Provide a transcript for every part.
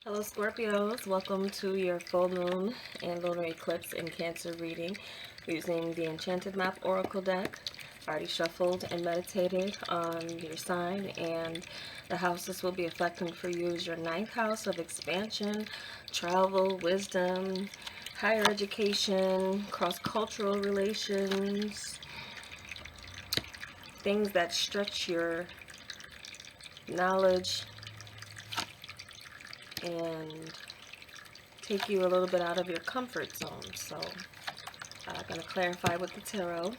Hello Scorpios, welcome to your full moon and lunar eclipse in Cancer reading using the Enchanted Map Oracle deck. Already shuffled and meditated on your sign, and the house this will be affecting for you is your ninth house of expansion, travel, wisdom, higher education, cross-cultural relations, things that stretch your knowledge and take you a little bit out of your comfort zone. So I'm going to clarify with the tarot.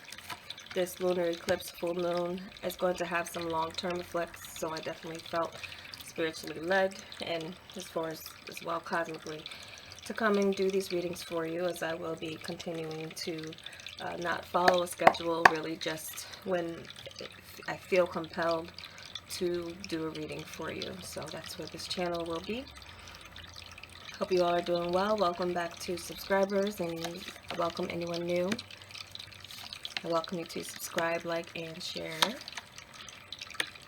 This lunar eclipse full moon is going to have some long-term effects, so I definitely felt spiritually led, and as far as well cosmically, to come and do these readings for you, as I will be continuing to not follow a schedule, really just when I feel compelled to do a reading for you. So that's where this channel will be. Hope you all are doing well. Welcome back to subscribers, and welcome anyone new. I welcome you to subscribe, like, and share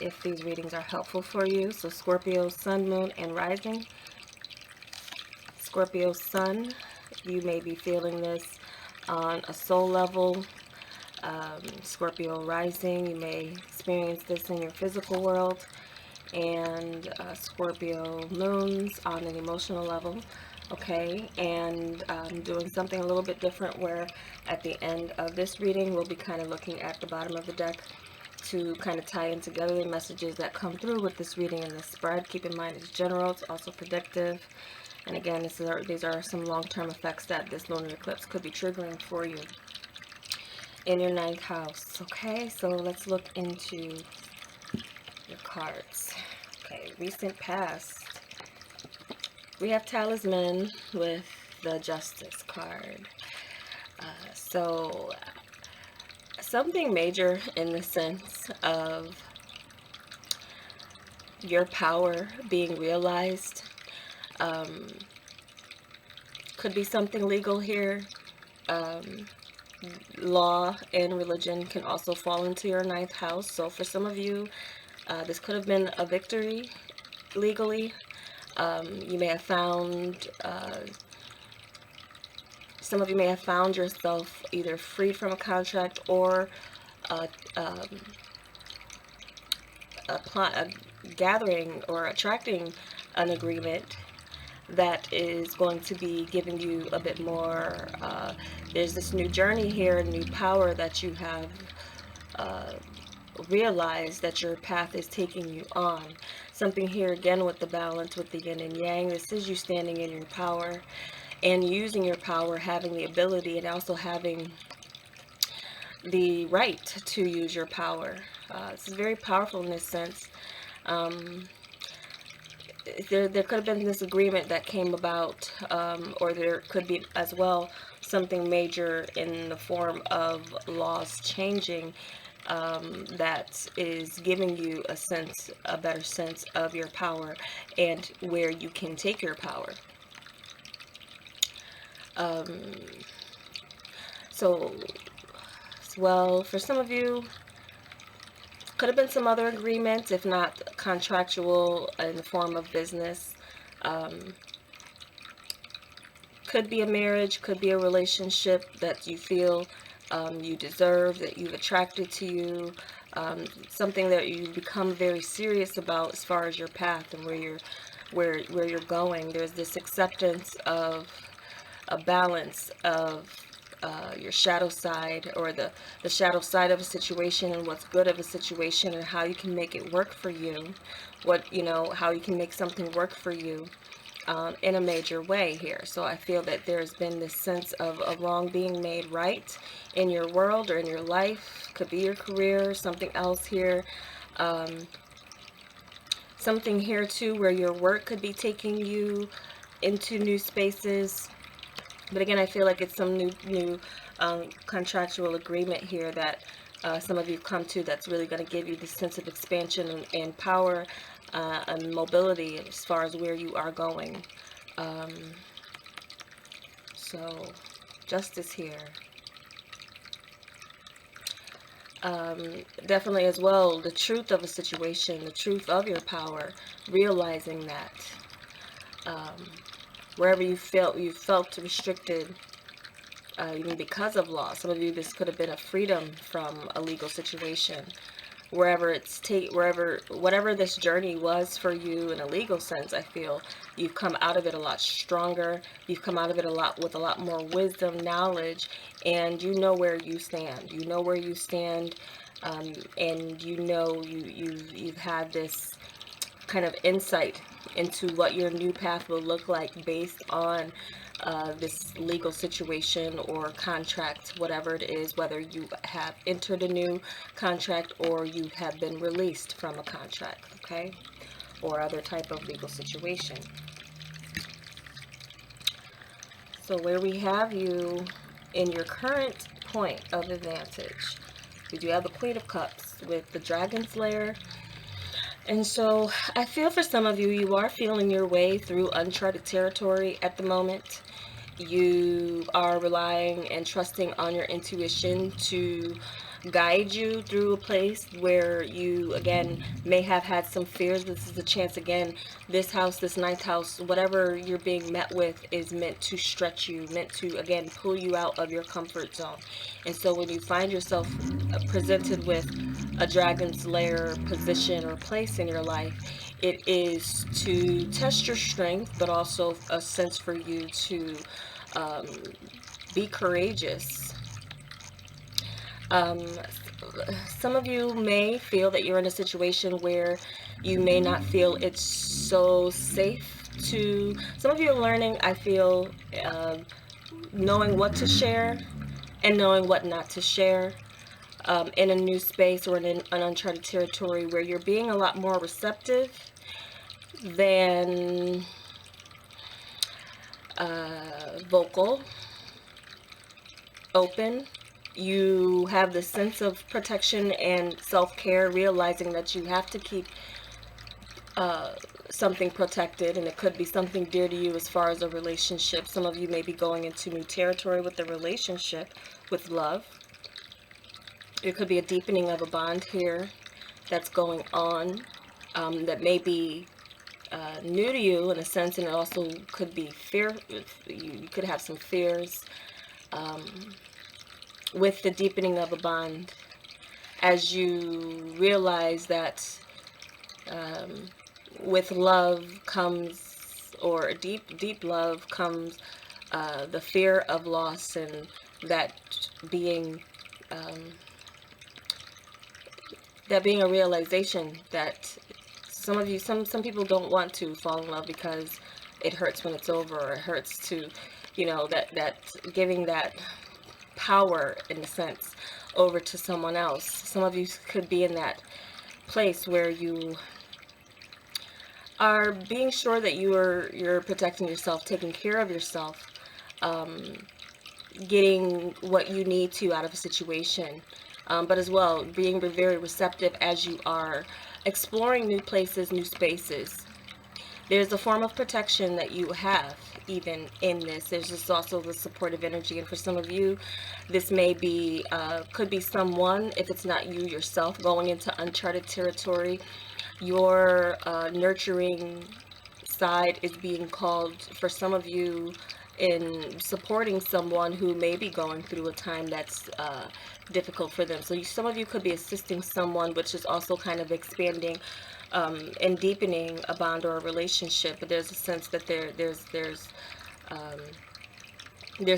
if these readings are helpful for you. So Scorpio, Sun, Moon, and Rising. Scorpio Sun, you may be feeling this on a soul level. Scorpio Rising, you may experience this in your physical world. And Scorpio Moons on an emotional level. Okay, and doing something a little bit different, where at the end of this reading we'll be kind of looking at the bottom of the deck to kind of tie in together the messages that come through with this reading and this spread. Keep in mind it's general, it's also predictive, and again, these are some long-term effects that this lunar eclipse could be triggering for you in your ninth house. Okay, so let's look into your cards. Okay, recent past. We have Talisman with the Justice card. So something major in the sense of your power being realized. Could be something legal here. Law and religion can also fall into your ninth house. So for some of you, this could have been a victory legally. You may have found, some of you may have found yourself either freed from a contract or gathering or attracting an agreement that is going to be giving you a bit more, there's this new journey here, new power that you have realized that your path is taking you on. Something here again with the balance, with the yin and yang. This is you standing in your power and using your power, having the ability and also having the right to use your power. This is very powerful in this sense. There could have been this agreement that came about, or there could be as well something major in the form of laws changing, that is giving you a better sense of your power and where you can take your power. So, well, for some of you, could have been some other agreements, if not contractual in the form of business. Could be a marriage, could be a relationship that you feel you deserve, that you've attracted to you, something that you become very serious about as far as your path and where you're going. There's this acceptance of a balance of your shadow side, or the shadow side of a situation, and what's good of a situation and how you can make it work for you, how you can make something work for you in a major way here. So I feel that there's been this sense of a wrong being made right in your world or in your life. Could be your career, something else here. Something here too where your work could be taking you into new spaces. But again, I feel like it's some new contractual agreement here that some of you come to, that's really going to give you this sense of expansion and power and mobility as far as where you are going. So, justice here. Definitely as well, the truth of a situation, the truth of your power, realizing that. wherever you felt restricted, even because of law. Some of you, this could have been a freedom from a legal situation. Whatever this journey was for you in a legal sense, I feel you've come out of it a lot stronger. You've come out of it with a lot more wisdom, knowledge, and you know where you stand. You know where you stand, and you know you've had this kind of insight into what your new path will look like based on this legal situation or contract, whatever it is, whether you have entered a new contract or you have been released from a contract, okay, or other type of legal situation. So where we have you in your current point of advantage, we do have the Queen of Cups with the Dragon Slayer. And so I feel for some of you, you are feeling your way through uncharted territory at the moment. You are relying and trusting on your intuition to guide you through a place where you, again, may have had some fears. This is a chance, again, this house, this ninth house, whatever you're being met with is meant to stretch you, meant to, again, pull you out of your comfort zone. And so when you find yourself presented with a dragon's lair position or place in your life, it is to test your strength, but also a sense for you to be courageous. Um, some of you may feel that you're in a situation where you may not feel it's so safe to. Some of you are learning, I feel, knowing what to share and knowing what not to share. In a new space or in an uncharted territory where you're being a lot more receptive than vocal, open. You have the sense of protection and self-care, realizing that you have to keep something protected, and it could be something dear to you as far as a relationship. Some of you may be going into new territory with the relationship, with love. There could be a deepening of a bond here that's going on, that may be new to you in a sense, and it also could be fear. You could have some fears with the deepening of a bond as you realize that with love comes, or deep love comes, the fear of loss, and that being a realization that some of you, some people don't want to fall in love because it hurts when it's over, or it hurts to, that giving that power, in a sense, over to someone else. Some of you could be in that place where you are being sure that you're protecting yourself, taking care of yourself, getting what you need to out of a situation, but as well being very receptive as you are exploring new places, new spaces. There's a form of protection that you have even in this. There's just also the supportive energy, and for some of you, this may be, could be someone, if it's not you yourself, going into uncharted territory. Your nurturing side is being called for some of you in supporting someone who may be going through a time that's difficult for them. So some of you could be assisting someone, which is also kind of expanding and deepening a bond or a relationship. But there's a sense that there's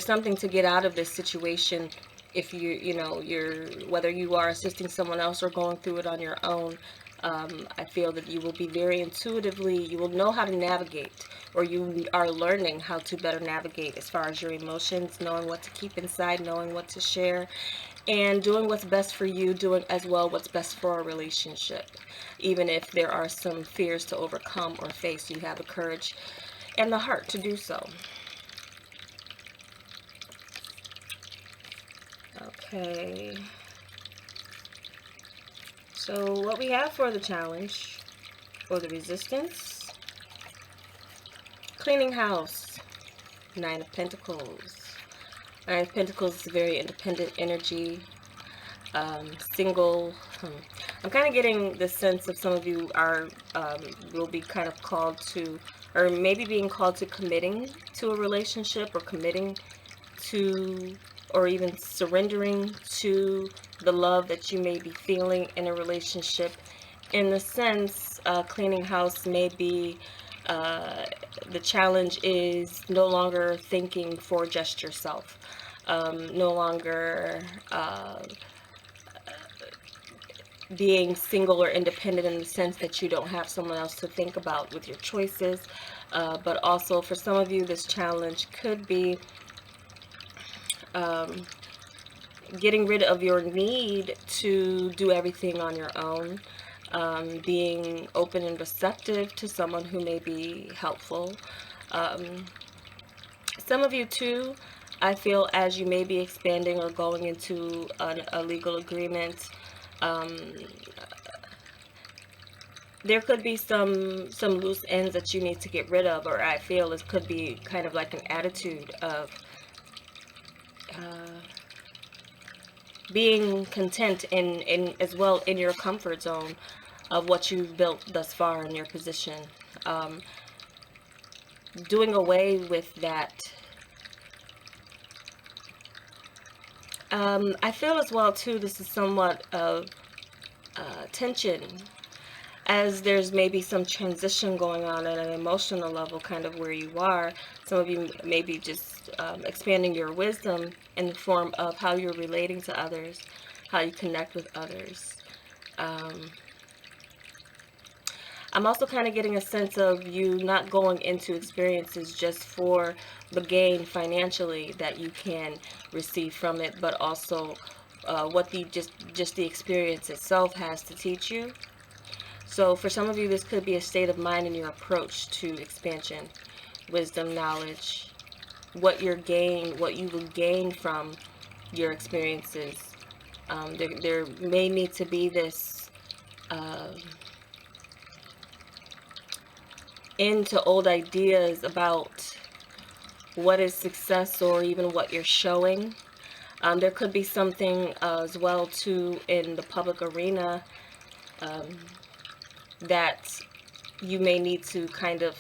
something to get out of this situation. If you're whether you are assisting someone else or going through it on your own, I feel that you will be very intuitively, you will know how to navigate, or you are learning how to better navigate as far as your emotions, knowing what to keep inside, knowing what to share, and doing what's best for you, doing as well what's best for a relationship. Even if there are some fears to overcome or face, you have the courage and the heart to do so. Okay. So what we have for the challenge, or the resistance: cleaning house, Nine of Pentacles. Nine of Pentacles is a very independent energy, single. I'm kind of getting the sense of some of you are, will be kind of called to or maybe being called to committing to a relationship, or committing to, or even surrendering to the love that you may be feeling in a relationship. In a sense, cleaning house may be, uh, the challenge is no longer thinking for just yourself, no longer being single or independent in the sense that you don't have someone else to think about with your choices. But also for some of you, this challenge could be um, getting rid of your need to do everything on your own, being open and receptive to someone who may be helpful. Um, some of you too, I feel, as you may be expanding or going into a legal agreement, um, there could be some loose ends that you need to get rid of, or I feel it could be kind of like an attitude of uh, being content in as well in your comfort zone of what you've built thus far in your position. Um, Doing away with that. I feel as well too, this is somewhat of tension, as there's maybe some transition going on at an emotional level, kind of where you are. Some of you may be just expanding your wisdom in the form of how you're relating to others, how you connect with others. Um, I'm also kind of getting a sense of you not going into experiences just for the gain financially that you can receive from it, but also what the just the experience itself has to teach you. So for some of you, this could be a state of mind in your approach to expansion, wisdom, knowledge, what you will gain from your experiences. There may need to be this uh, into old ideas about what is success, or even what you're showing. There could be something as well too in the public arena um, that you may need to kind of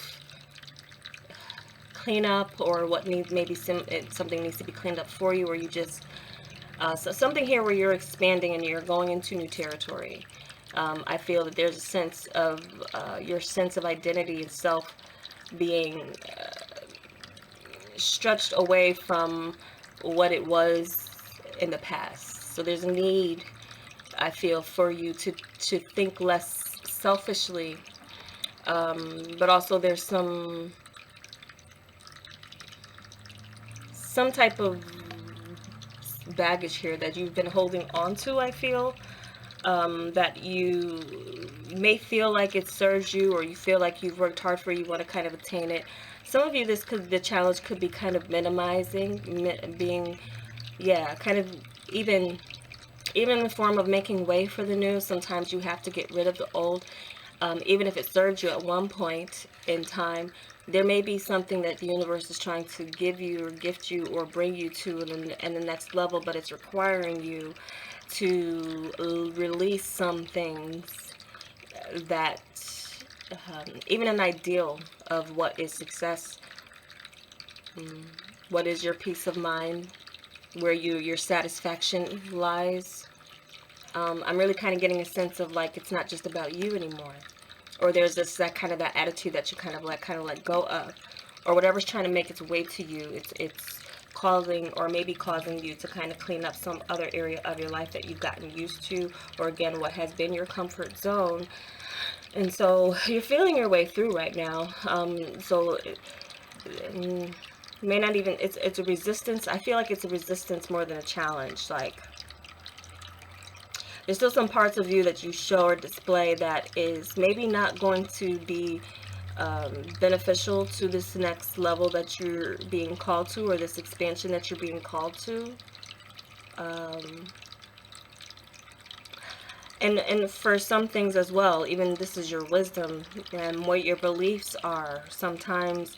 clean up, or what needs, maybe something needs to be cleaned up for you, or you just so something here where you're expanding and you're going into new territory. I feel that there's a sense of your sense of identity and self being stretched away from what it was in the past. So there's a need, I feel, for you to think less selfishly, but also there's some type of baggage here that you've been holding on to, I feel, that you may feel like it serves you, or you feel like you've worked hard for, you want to kind of attain it. Some of you, the challenge could be kind of minimizing, being, yeah, kind of even in the form of making way for the new. Sometimes you have to get rid of the old, even if it served you at one point in time. There may be something that the universe is trying to give you, or gift you, or bring you to in the next level, but it's requiring you to release some things that, even an ideal of what is success, what is your peace of mind, where your satisfaction lies. I'm really kind of getting a sense of like it's not just about you anymore, or there's this that kind of that attitude that you kind of let go of, or whatever's trying to make its way to you. It's causing, or maybe causing you to kind of clean up some other area of your life that you've gotten used to, or again what has been your comfort zone. And so you're feeling your way through right now. So it may not even, it's a resistance. I feel like it's a resistance more than a challenge. Like there's still some parts of you that you show or display that is maybe not going to be beneficial to this next level that you're being called to, or this expansion that you're being called to. Um, and for some things as well, even this is your wisdom and what your beliefs are. Sometimes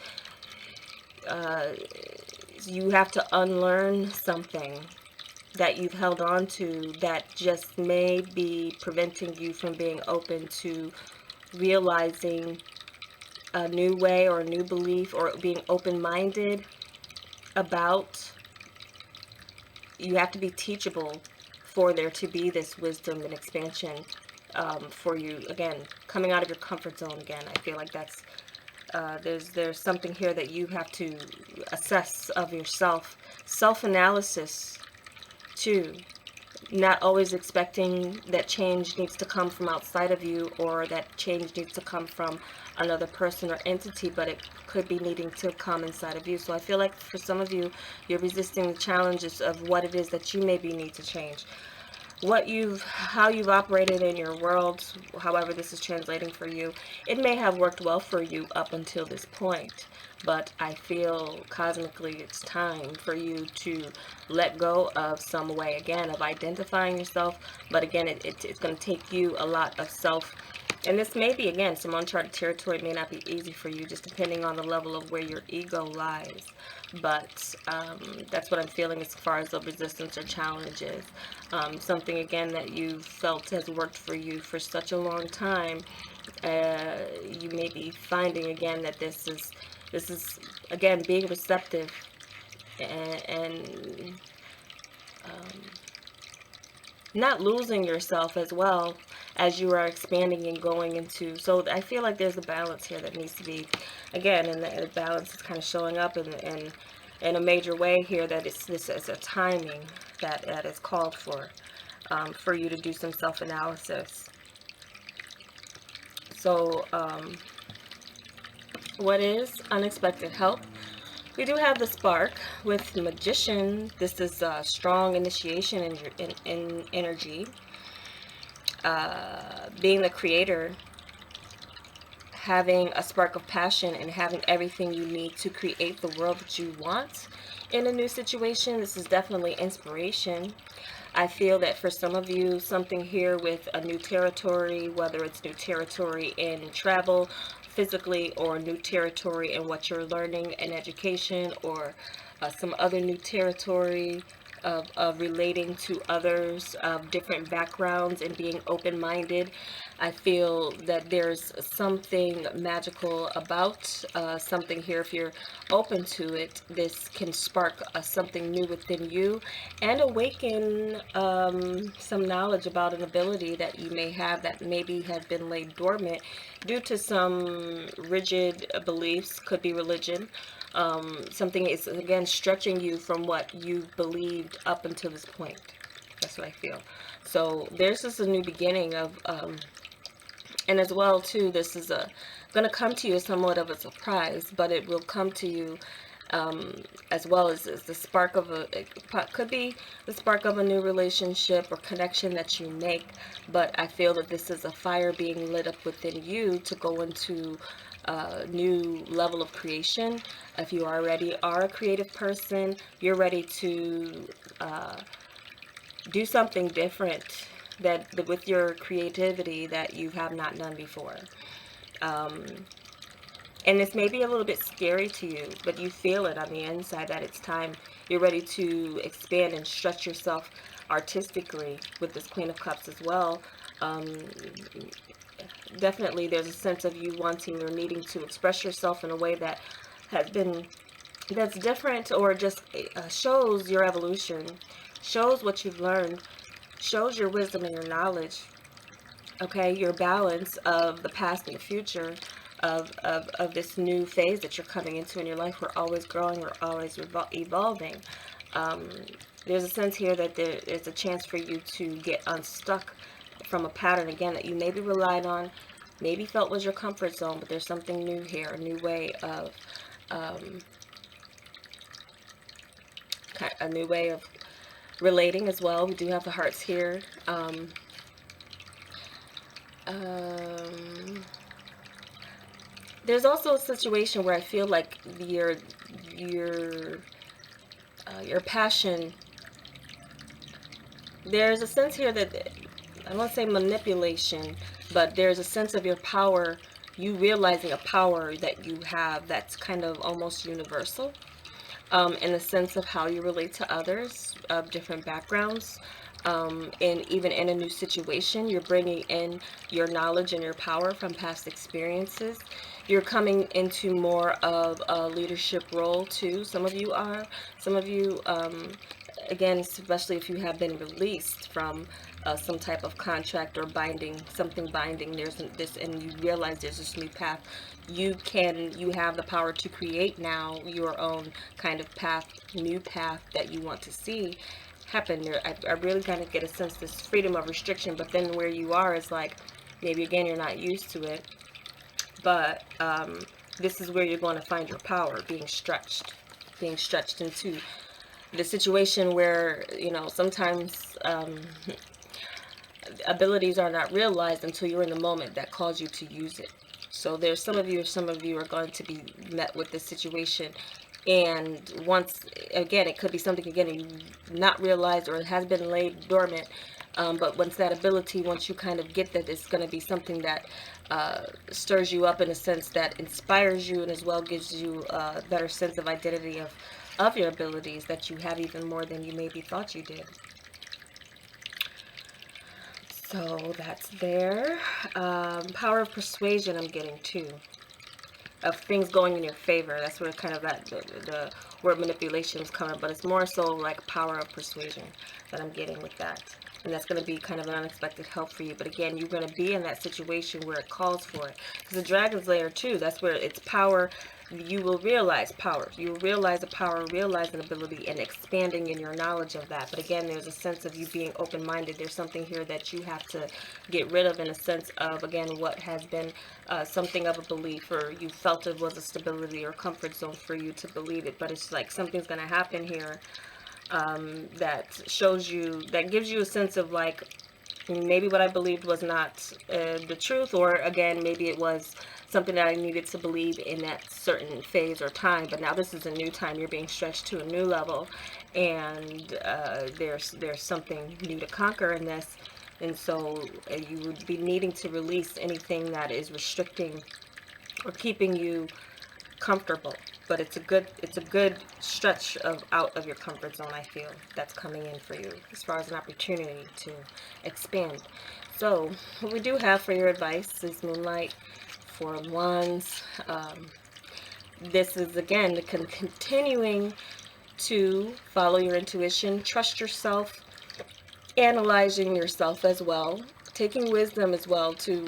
uh, you have to unlearn something that you've held on to that just may be preventing you from being open to realizing a new way or a new belief, or being open-minded about. You have to be teachable for there to be this wisdom and expansion for you. Again, coming out of your comfort zone again. I feel like that's there's something here that you have to assess of yourself. Self-analysis too. Not always expecting that change needs to come from outside of you, or that change needs to come from another person or entity, but it could be needing to come inside of you. So I feel like for some of you, you're resisting the challenges of what it is that you maybe need to change. How you've operated in your world, however this is translating for you, it may have worked well for you up until this point, but I feel cosmically it's time for you to let go of some way, again, of identifying yourself. But again, it's going to take you a lot of self, and this may be, again, some uncharted territory. It may not be easy for you, just depending on the level of where your ego lies. But that's what I'm feeling as far as the resistance or challenges. Something, again, that you felt has worked for you for such a long time. You may be finding, again, that this is again, being receptive and not losing yourself as well as you are expanding and going into. So I feel like there's a balance here that needs to be, again, and the balance is kind of showing up in a major way here, that this is a timing that is called for you to do some self-analysis. So what is unexpected help? We do have the spark with the Magician. This is a strong initiation in energy. Being the creator, having a spark of passion, and having everything you need to create the world that you want in a new situation. This is definitely inspiration. I feel that for some of you, something here with a new territory, whether it's new territory in travel, physically, or new territory in what you're learning in education, or some other new territory of relating to others of different backgrounds and being open-minded. I feel that there's something magical about something here. If you're open to it, this can spark something new within you and awaken some knowledge about an ability that you may have that maybe has been laid dormant due to some rigid beliefs. Could be religion. Something is, again, stretching you from what you've believed up until this point. That's what I feel. So there's just a new beginning of and as well too, this is going to come to you as somewhat of a surprise, but it will come to you as well as the spark of it could be the spark of a new relationship or connection that you make. But I feel that this is a fire being lit up within you to go into a new level of creation. If you already are a creative person, you're ready to do something different that with your creativity that you have not done before. And this may be a little bit scary to you, but you feel it on the inside that it's time. You're ready to expand and stretch yourself artistically with this Queen of Cups as well. Definitely there's a sense of you wanting or needing to express yourself in a way that has been, that's different, or just shows your evolution, shows what you've learned, shows your wisdom and your knowledge, okay, your balance of the past and the future, of this new phase that you're coming into in your life. We're always growing, we're always evolving. There's a sense here that there is a chance for you to get unstuck from a pattern, again, that you maybe relied on, maybe felt was your comfort zone, but there's something new here, a new way of relating as well. We do have the hearts here. There's also a situation where I feel like your passion, there's a sense here that, I don't want to say manipulation, but there's a sense of your power, you realizing a power that you have that's kind of almost universal, in the sense of how you relate to others of different backgrounds. and even in a new situation, you're bringing in your knowledge and your power from past experiences. You're coming into more of a leadership role too. Some of you are. Some of you, again, especially if you have been released from some type of contract or binding, something binding, there's this, and you realize there's this new path. You have the power to create now your own kind of path, new path that you want to see happen there. I really kind of get a sense this freedom of restriction, but then where you are is like, maybe again, you're not used to it, but this is where you're going to find your power being stretched into the situation where, you know, sometimes abilities are not realized until you're in the moment that calls you to use it. So there's some of you are going to be met with this situation, and once again, it could be something again you not realized or it has been laid dormant, but once that ability, once you kind of get that, it's going to be something that stirs you up in a sense that inspires you, and as well gives you a better sense of identity of your abilities, that you have even more than you maybe thought you did. So that's there. Power of persuasion I'm getting too. Of things going in your favor. That's where kind of that the word manipulation is coming, but it's more so like power of persuasion that I'm getting with that. And that's going to be kind of an unexpected help for you. But again, you're going to be in that situation where it calls for it. Because the dragon's lair too, that's where it's power. You will realize power. You will realize a power, realize an ability, and expanding in your knowledge of that. But again, there's a sense of you being open-minded. There's something here that you have to get rid of in a sense of, again, what has been something of a belief, or you felt it was a stability or comfort zone for you to believe it. But it's like something's going to happen here that shows you, that gives you a sense of like, maybe what I believed was not the truth, or again, maybe it was something that I needed to believe in that certain phase or time, but now this is a new time. You're being stretched to a new level, and there's something new to conquer in this, and so you would be needing to release anything that is restricting or keeping you comfortable. But it's a good stretch of out of your comfort zone, I feel, that's coming in for you as far as an opportunity to expand. So what we do have for your advice is Moonlight, Four of Wands. This is again the continuing to follow your intuition, trust yourself, analyzing yourself as well, taking wisdom as well too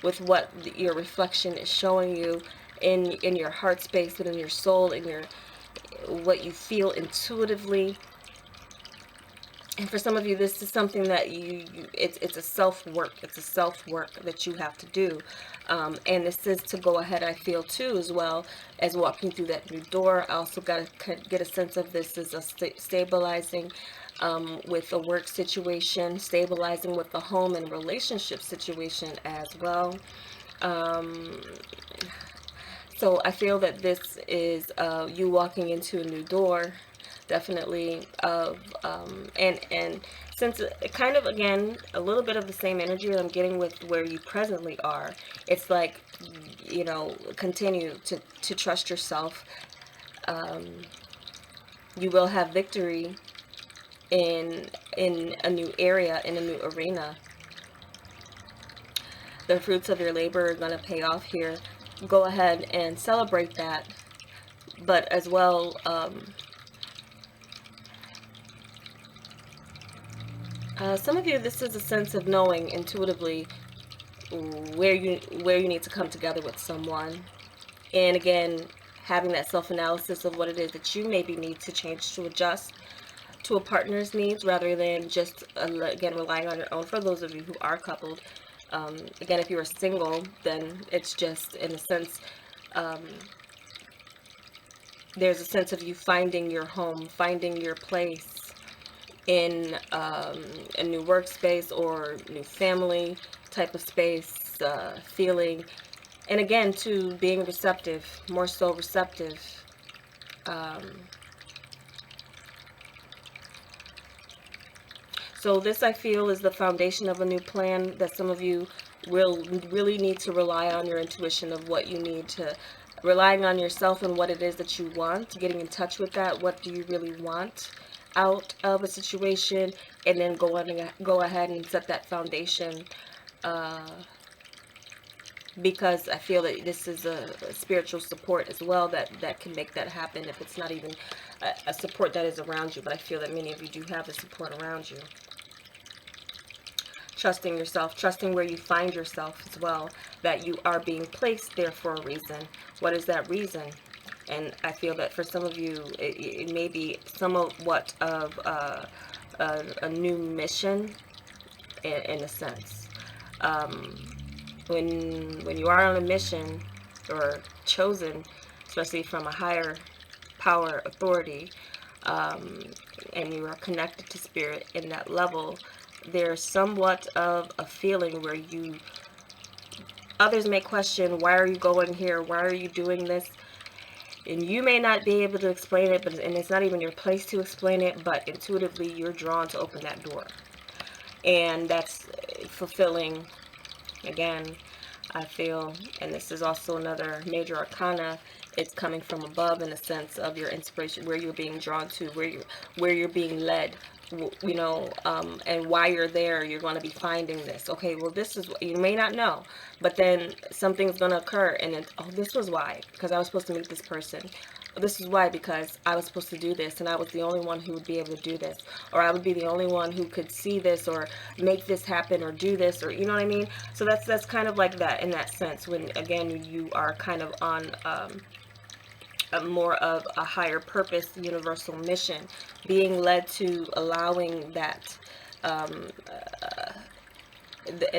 with what your reflection is showing you in your heart space and in your soul, in your what you feel intuitively. And for some of you, this is something that it's a self-work. It's a self-work that you have to do. And this is to go ahead, I feel, too, as well as walking through that new door. I also got to get a sense of this as a stabilizing with a work situation, stabilizing with the home and relationship situation as well. So I feel that this is you walking into a new door, definitely, of and since it kind of, again, a little bit of the same energy that I'm getting with where you presently are, it's like, you know, continue to trust yourself. You will have victory in a new area, in a new arena. The fruits of your labor are going to pay off here. Go ahead and celebrate that, but as well, some of you, this is a sense of knowing intuitively where you need to come together with someone, and again, having that self-analysis of what it is that you maybe need to change to adjust to a partner's needs, rather than just again relying on your own. For those of you who are coupled, again, if you are single, then it's just in a sense, there's a sense of you finding your home, finding your place in a new workspace or new family type of space, feeling, and again, to being receptive, more so receptive. So this, I feel, is the foundation of a new plan, that some of you will really need to rely on your intuition of what you need to, relying on yourself and what it is that you want, getting in touch with that. What do you really want? out of a situation, and then go ahead and set that foundation, because I feel that this is a spiritual support as well that can make that happen, if it's not even a support that is around you. But I feel that many of you do have the support around you. Trusting yourself, trusting where you find yourself as well, that you are being placed there for a reason. What is that reason? And I feel that for some of you, it may be somewhat of a new mission, in a sense. When you are on a mission or chosen, especially from a higher power authority, and you are connected to spirit in that level, there's somewhat of a feeling where others may question, why are you going here? Why are you doing this? And you may not be able to explain it, and it's not even your place to explain it, but intuitively you're drawn to open that door. And that's fulfilling, again, I feel. And this is also another major arcana. It's coming from above, in a sense of your inspiration, where you're being drawn to, where you're being led, you know, and why you're there. You're going to be finding this. Okay, well, this is what you may not know, but then something's going to occur, and then, oh, this was why, because I was supposed to meet this person. This is why, because I was supposed to do this, and I was the only one who would be able to do this, or I would be the only one who could see this, or make this happen, or do this, or, you know what I mean? So that's kind of like that, in that sense, when, again, you are kind of on a more of a higher purpose, universal mission, being led to allowing that, and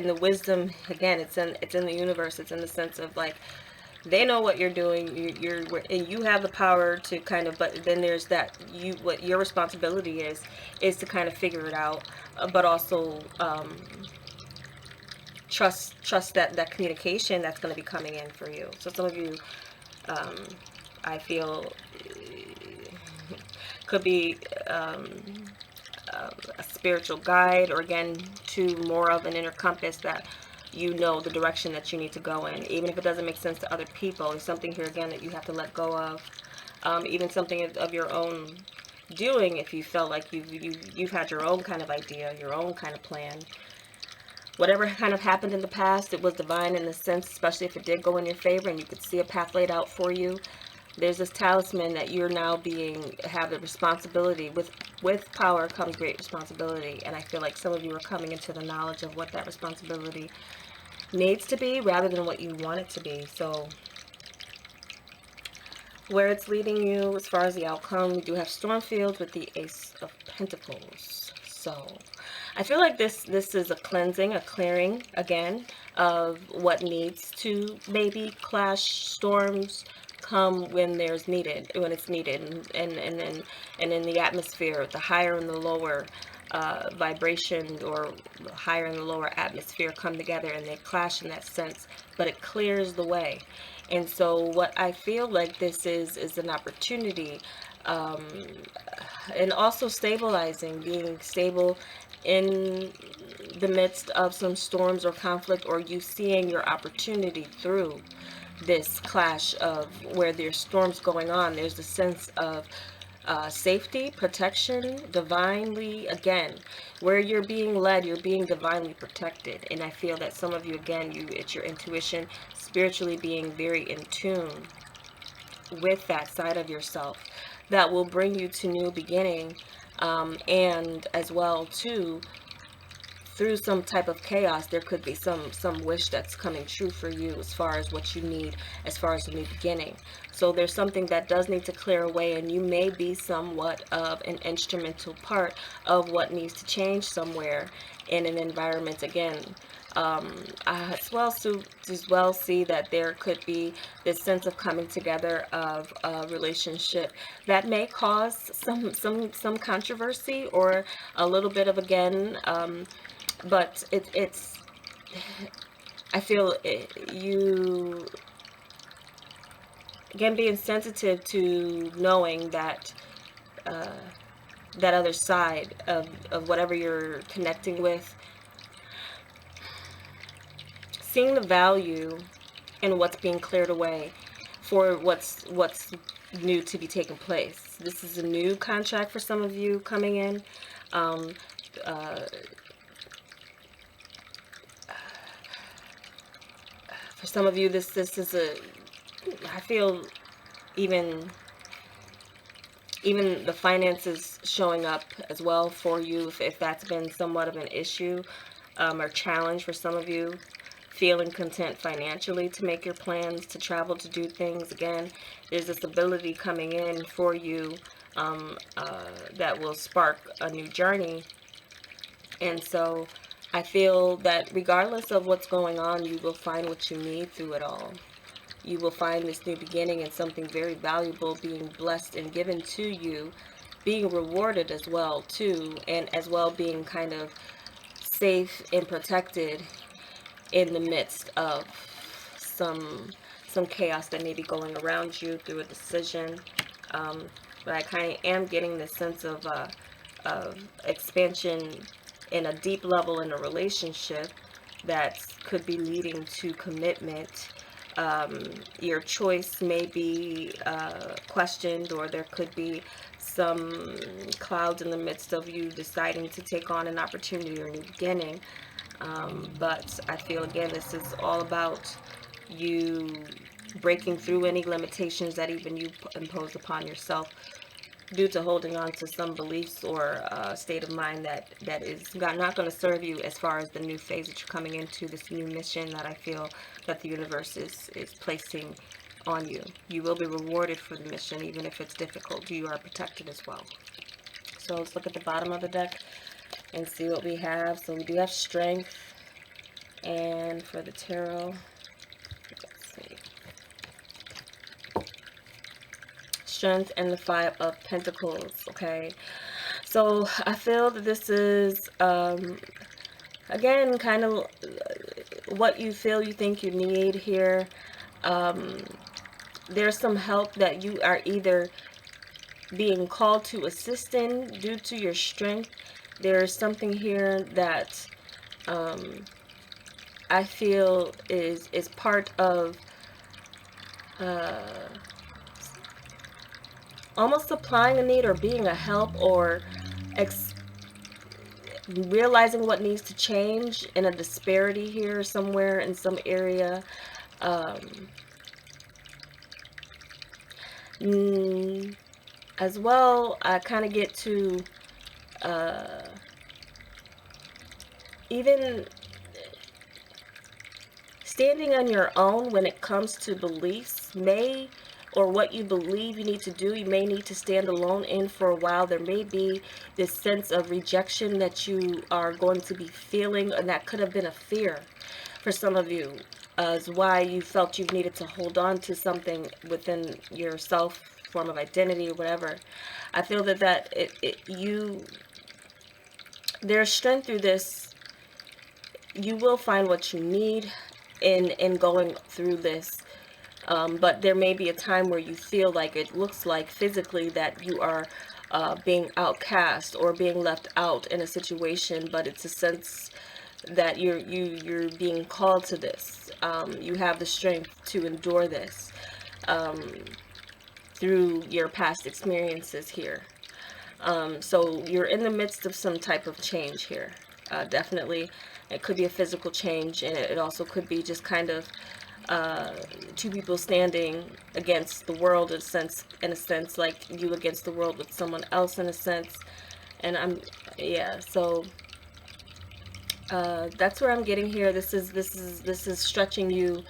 the wisdom, again, it's in the universe. It's in the sense of, like, they know what you're doing, and you have the power to kind of, but then there's that, what your responsibility is to kind of figure it out, but also trust that communication that's going to be coming in for you. So some of you, I feel, could be a spiritual guide, or again, to more of an inner compass, that you know the direction that you need to go in, even if it doesn't make sense to other people. There's something here, again, that you have to let go of, even something of your own doing, if you felt like you've had your own kind of idea, your own kind of plan. Whatever kind of happened in the past, it was divine in a sense, especially if it did go in your favor and you could see a path laid out for you. There's this talisman that you're now have the responsibility. With power comes great responsibility, and I feel like some of you are coming into the knowledge of what that responsibility needs to be, rather than what you want it to be. So where it's leading you as far as the outcome, we do have storm fields with the Ace of Pentacles. So I feel like this is a cleansing, a clearing, again, of what needs to maybe clash. Storms come when it's needed, and in the atmosphere, the higher and the lower vibration, or the higher and the lower atmosphere come together, and they clash in that sense, but it clears the way. And so what I feel like this is an opportunity, and also stabilizing, being stable in the midst of some storms or conflict, or you seeing your opportunity through this clash of where there's storms going on. There's a sense of safety, protection, divinely, again, where you're being led, you're being divinely protected. And I feel that some of you, again, it's your intuition, spiritually being very in tune with that side of yourself, that will bring you to new beginning, and as well too, through some type of chaos, there could be some wish that's coming true for you, as far as what you need, as far as a new beginning. So there's something that does need to clear away, and you may be somewhat of an instrumental part of what needs to change somewhere in an environment. Again, I as well see that there could be this sense of coming together of a relationship that may cause some controversy, or a little bit of, again, but it's I feel you, again, being sensitive to knowing that that other side of whatever you're connecting with, seeing the value in what's being cleared away, for what's new to be taking place. This is a new contract for some of you coming in. Um, uh, for some of you, this is a, I feel even the finances showing up as well for you, if that's been somewhat of an issue or challenge for some of you, feeling content financially to make your plans, to travel, to do things. Again, there's this ability coming in for you that will spark a new journey. And so I feel that regardless of what's going on, you will find what you need through it all. You will find this new beginning and something very valuable being blessed and given to you, being rewarded as well too, and as well being kind of safe and protected in the midst of some chaos that may be going around you through a decision. But I kind of am getting this sense of expansion in a deep level in a relationship that could be leading to commitment. Your choice may be questioned, or there could be some clouds in the midst of you deciding to take on an opportunity or a new beginning. But I feel, again, this is all about you breaking through any limitations that even you impose upon yourself due to holding on to some beliefs or state of mind that is not going to serve you as far as the new phase that you're coming into, this new mission that I feel that the universe is placing on you. You will be rewarded for the mission, even if it's difficult. You are protected as well. So let's look at the bottom of the deck and see what we have. So we do have strength, and for the tarot, let's see, strength and the Five of Pentacles. Okay, so I feel that this is again kind of what you feel you think you need here. There's some help that you are either being called to assist in due to your strength. There's something here that I feel is part of almost supplying a need or being a help, or realizing what needs to change in a disparity here somewhere in some area. As well, I kind of get to even standing on your own when it comes to beliefs or what you believe you need to do. You may need to stand alone in for a while. There may be this sense of rejection that you are going to be feeling, and that could have been a fear for some of you, as why you felt you needed to hold on to something within yourself, form of identity or whatever. I feel that there's strength through this. You will find what you need in going through this. But there may be a time where you feel like it looks like physically that you are being outcast or being left out in a situation, but it's a sense that you're being called to this. You have the strength to endure this through your past experiences here. So you're in the midst of some type of change here. Definitely, it could be a physical change, and it also could be just kind of two people standing against the world in a sense, like you against the world with someone else in a sense. And so that's where I'm getting here. This is stretching you,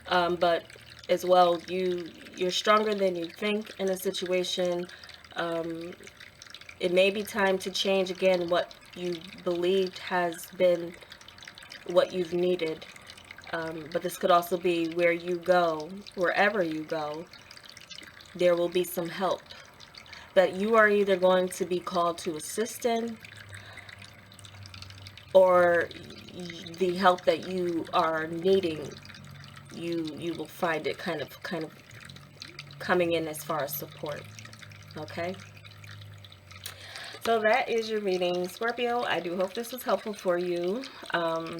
but as well, you're stronger than you think in a situation. It may be time to change again what you believed has been what you've needed. But this could also be where you go, wherever you go, there will be some help that you are either going to be called to assist in, or the help that you are needing, you will find it kind of coming in as far as support. Okay? So that is your reading, Scorpio. I do hope this was helpful for you. I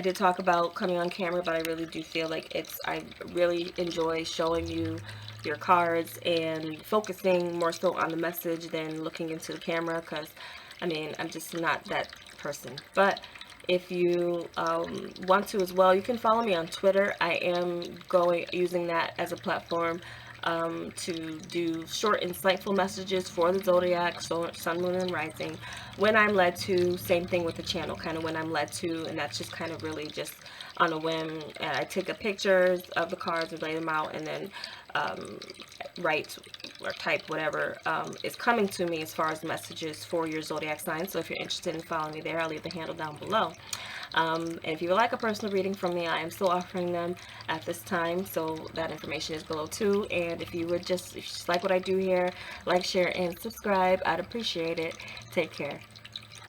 did talk about coming on camera, but I really do feel like I really enjoy showing you your cards and focusing more so on the message than looking into the camera, because I mean, I'm just not that person. But if you want to as well, you can follow me on Twitter. I am using that as a platform to do short, insightful messages for the zodiac, so sun, moon, and rising, when I'm led to. Same thing with the channel, kind of when I'm led to, and that's just kind of really just on a whim. And I take a pictures of the cards and lay them out, and then write or type whatever is coming to me as far as messages for your zodiac sign. So if you're interested in following me there, I'll leave the handle down below. And if you would like a personal reading from me, I am still offering them at this time, so that information is below too. And if you just like what I do here, like, share, and subscribe, I'd appreciate it. Take care.